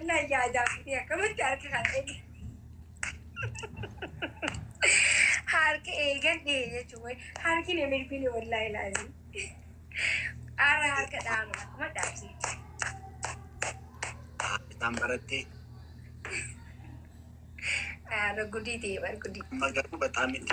لا يا دافيا كم تعرف هذا حركة إيجان إيه جوي حركة نمر بيني والله لازم أنا حركة دامنا ما دافسي تامبرتي أنا قدي تيبر قدي ما قالوا بتعمل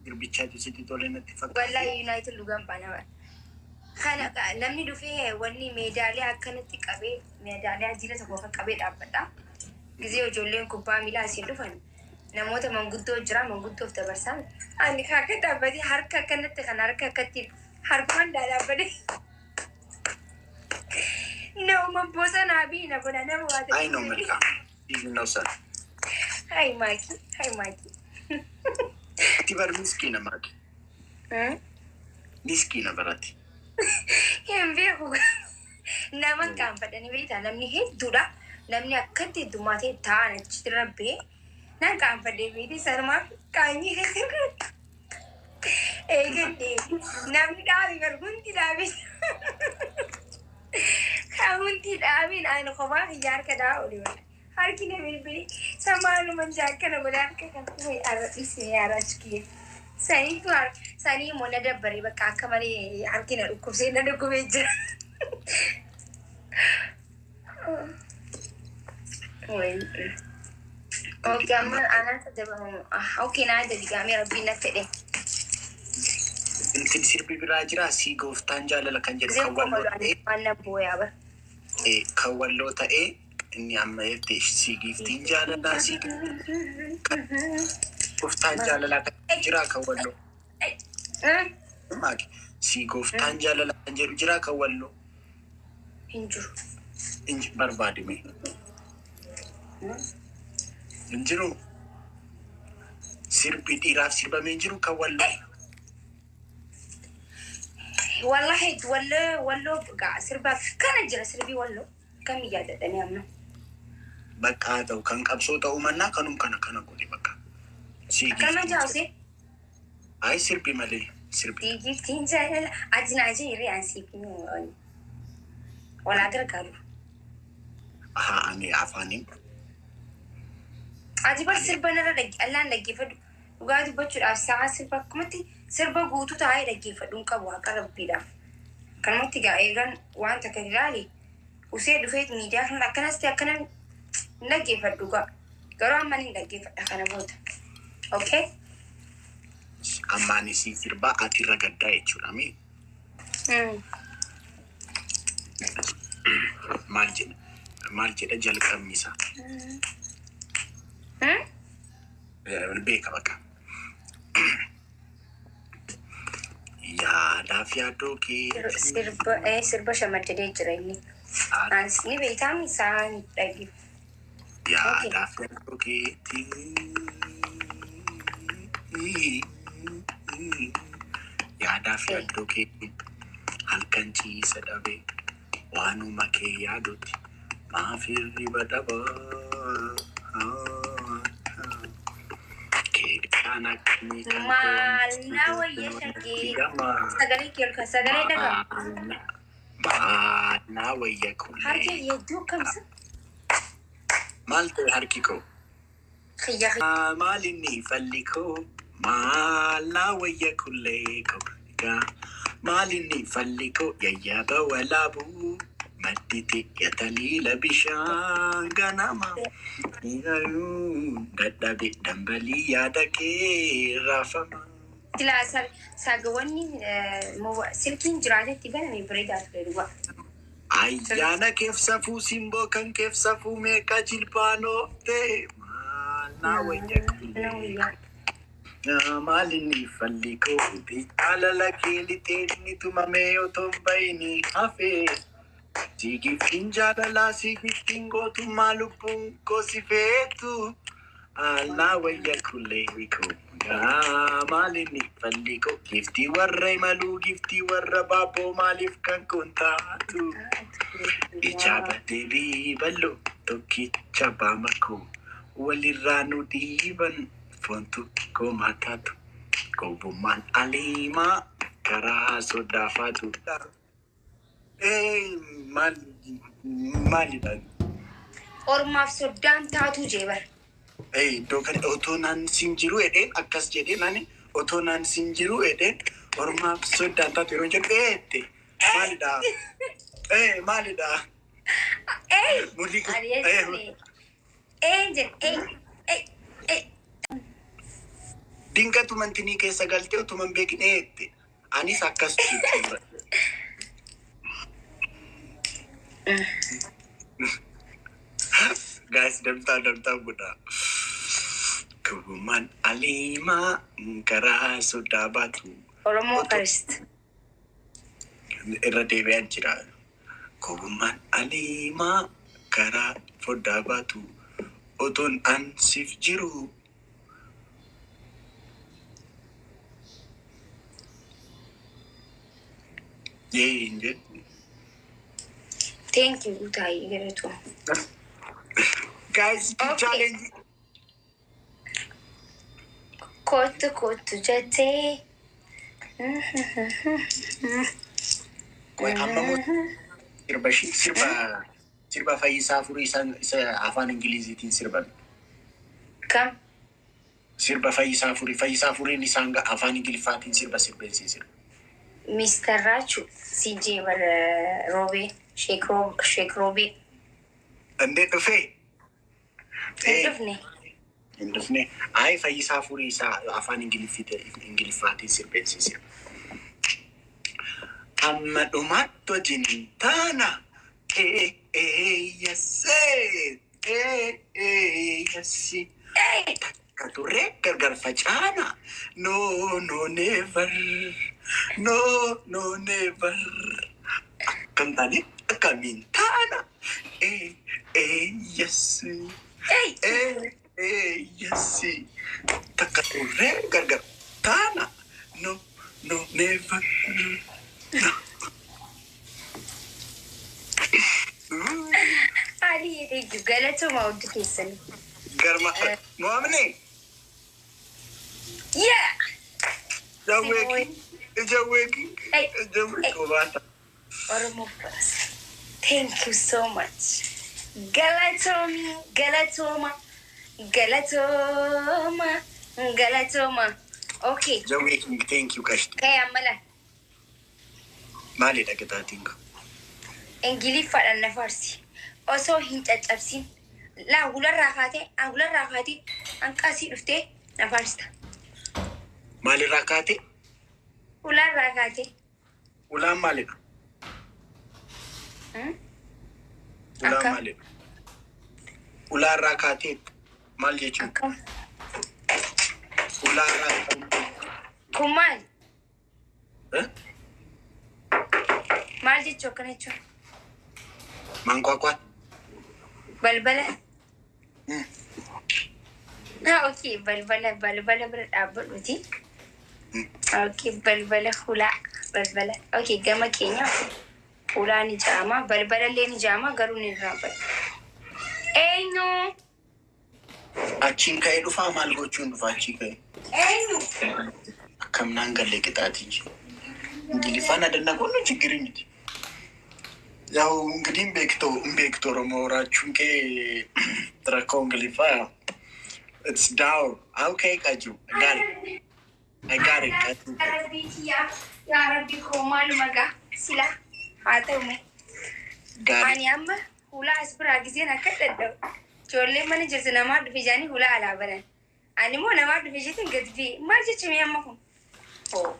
البيتشات وسيتي تولين اتفاق والله يونايتد لوجان بانوا خنا نمني دفيه وني ميدالية كانت تكابي ميدالية جيلة سقوفة كابي دابتا جزيو جولين كوبا ميلا سيدوفن نموت منقطو جرا منقطو في تبرسان أنا كاكا تابدي حركة كانت تخنا حركة كتير حركة من دادا بدي نو ما بوسا نابي نبنا نبوا I know Melka even no sir هاي ماكي هاي ماكي تبر مسكينة ماكي مسكينة براتي هم بيهو نامن كام بدني بيتا نمني هيد دودا نمني أكتر دوماتي تان تشتربي نان كام بدي بيتي سرما كاني هيك إيجنتي نمني دابي برغونتي دابي خاونتي دابي أنا خبا هيار كدا أولي هر کی نمیل بری سامانو من جاکنه بودم که کنه ارتیسی ارچکی سانی تو سانی مونده بری با کاکمانی هر کی نرکوسی ندکویج اوکی انا تدبم اوکی نايد دیگه ربی نفده انت سيربي براجرا سي غوفتان جالله كان جد انا بويا با كولو تاي اني عم يفتش سي غيفتين جالله سي غوفتان جالله كان جرا كولو ماك سي غوفتان جالله كان جرا كولو انج بربادي مي انجرو سيربي ديراف سيربا منجرو كولو والله ولا بقى سربا كان جرى سربي ولا كم يجاد دنيا منه بقى تو كان قبصو تو منا كان قولي بقى سي كم جاوسي اي سربي مالي سربي تيجي تنزل اجنا جيري عن سيبي ولا قالوا اني عفاني اجي بس سربا نرى الله نجي فد وقاعد بتشوف الساعه سربا كمتي سربا قوتو تاعي نجي فدون كبوا قرب بيدا كلمتي قايغان وانت كدلالي وسيد فيت ميديا احنا كنا استيقنا نجي فدوغا قرا ما نجي فدخنا بوت اوكي اماني سي سربا اتي رغدا يچولامي مالجي جل كميسا البيك بقى يا دافيا دوكي سربا شمت دي جريني انسني بيتامي سان دغي يا دافيا دوكي يا دافيا دوكي halkanchi sadabe wanu make yadoti ma firri badaba kana kini mal nawa yashaki sagale kelka sagale daga ma nawa yakule harki yedu kamsa mal te harkiko khiya malini falliko mal nawa yakule ko malini falliko yayaba walabu maditi yatalila bishan ganama igayu dadabi dambali yadake rafama tila sagawani silkin jirale tibana mi breda tlewa ayana kef safu simbo kan kef safu me kajilpano te nawe yakule malini falliko bitala lakili teni tumameo tombaini hafe sigi finjada la sigi tingo tu malupun cosifetu alawa yakule wiko malini falliko gifti warra malu gifti warra babo malif kan kontatu ichaba devi ballo toki chaba mako waliranu diban fontu ko matatu ko buman alima kara sodafatu mali dan ormaaf soddaan taatu jeebar. Dokan otonan sinjiru eden akas jede nani otonan sinjiru eden ormaaf soddaan taatu yeroo jedhu maalidha? Maalidha? Dinkatu mantini keessa galtee utuman beekin anis akkas jechuudha. Guys, damta buda. Kuman alima kara soda batu. Oromoo Karist. Irra deebi'an jira. Kuman alima kara soda batu. Oton an sif jiru. Injet. Thank you, Utai. Yeroo. Guys, challenge. Kootu jettee. Koi amma mo sirba Fayyisaa Furii isa afaan Ingiliziitiin sirban. Kam? Sirba Fayyisaa Furiin isaan afaan Ingiliffaatiin sirbeensisir. Mr. Rachuti CJ Robe Sheek Robe. Andee dhufee? Hin dhufne. Ay Fayyisaa Furii isa afaan Ingiliffaatiin sirbeensisir. Amma dhumaatti wajjin taana. Yassi. Katurre gargar facana. No, never. No, never. Kantani kamintana. Yassi. Yassi. Katurre gargar tana. No, never. Ali yedee galatuma oddu keessan. Garma Mohamne. Yeah. Jaweki. Kobata. Oromoo Paras. Thank you so much. Galatoma. Okay. Jaweki, thank you Kashti. Kaya amala. Maali dhaqataatiin. Ingiliffaadhaan na farsi. Osoo hin caccabsin. Laa hularraa kaatee hanqasii dhuftee na farsita. Maalirraa kaatee? Hularraa kaatee. Ulaan maalidha? Ulaan maalidha? Ulaarraa kaatee maal jechuun? Ulaarraa kaatee. Kun maal? Maal jechuu akkana jechuun? Mankwaakwaa. Balbala. Okay, balbala bira dhaabbadhuti. Okay, balbala hulaa. Balbala. Okay, gama keenya hulaa ni jaama. Balbala illee ni jaama garuu ni dhaabbadha. Eenyu? Achiin ka'ee dhufaa maal gochuun dhufaa achii ka'ee? Eenyu? Akkam naan gallee qixaatiin jiru. Ingiliffaan adanna kunnu ችግር miti. ያው እንግዲህ ቤክቶ ኦሮሞ ራቹን ከ ትረካው እንግሊፋ it's down. Okay, Kaju. I got it. Ya Rabbi ko malumaga sila hata ume. Ani amma hula asbira gize na kadadda. Jolle mani jirta nama dufi jani hula ala banan. Ani mo nama dufi jitin gadfi marje chimi amma kun. Oh.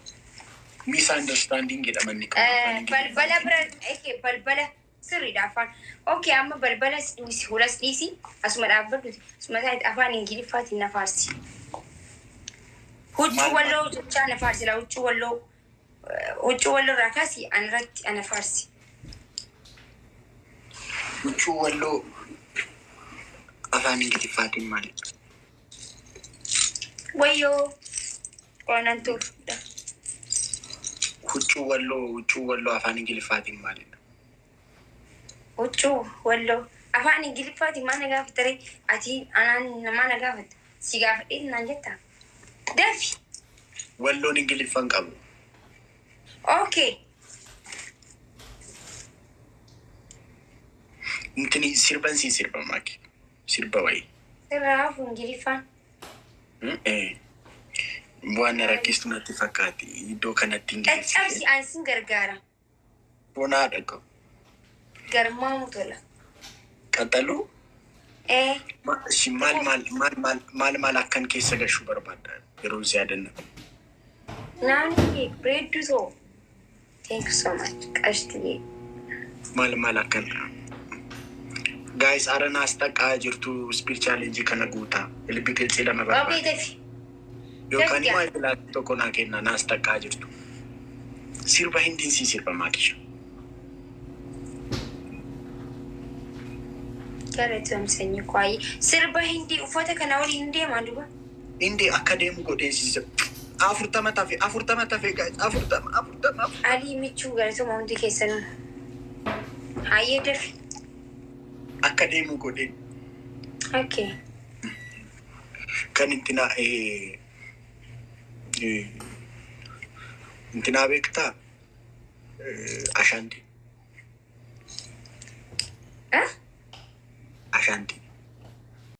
Misunderstanding gida manni kan. Balbala bra balbala sirri da afaan. Okay, amma balbala hulas dhisi asuma dhaabbadhu asuma taa'ee afaan Ingiliffaatiin na faarsi. Huccuu walloo jechaa na faarsila huccuu walloo irraa kaasii anarratti ana faarsi. Huccuu walloo afaan Ingiliffaatiin maali? Wayyoo qonan tuufudha. Huccuu walloo afaan Ingiliffaatiin maali? Huccuu walloo afaan Ingiliffaatiin maal na gaafatare ati anaan namaa na gaafata si gaafadhee naan jettaa. Dafi. Walloon Ingiliffaan qabu. Okay. intini sirba maaki. Sirba wayi. Sirraaf Ingiliffaan. Waan rakkistu natti fakkaati. Iddoo kanatti Ingiliffaan. Caccabsi ansin gargaara. Bonaa dhaqo. Garmaamu tola. Qaxaluu? Maal akkan keessa gashuu barbaadda yeroo si yaadanna. Naani breeddu too. Thank you so much. Qashti. Maal akkan. Guys, arana astaqaa jirtu speech challenge kana guutaa. Ilbi qilxii lama barbaada. Okay, tafi. Yookaan immoo ilaalchi tokko naa kenna na astaqaa jirtu. Sirba hindiin si sirba maakisha. Galateomsenyi kwayi. Sirba hindi uffata kana wali hindi manduba. Hindi akka deemu godheessisa. Afurtama tafe guys. Afurtama. Ali michuu galatoma hundi keessanuu. Hayyee dafi. Akka deemu godhe. Okay. Kan intina beektaa ashanti.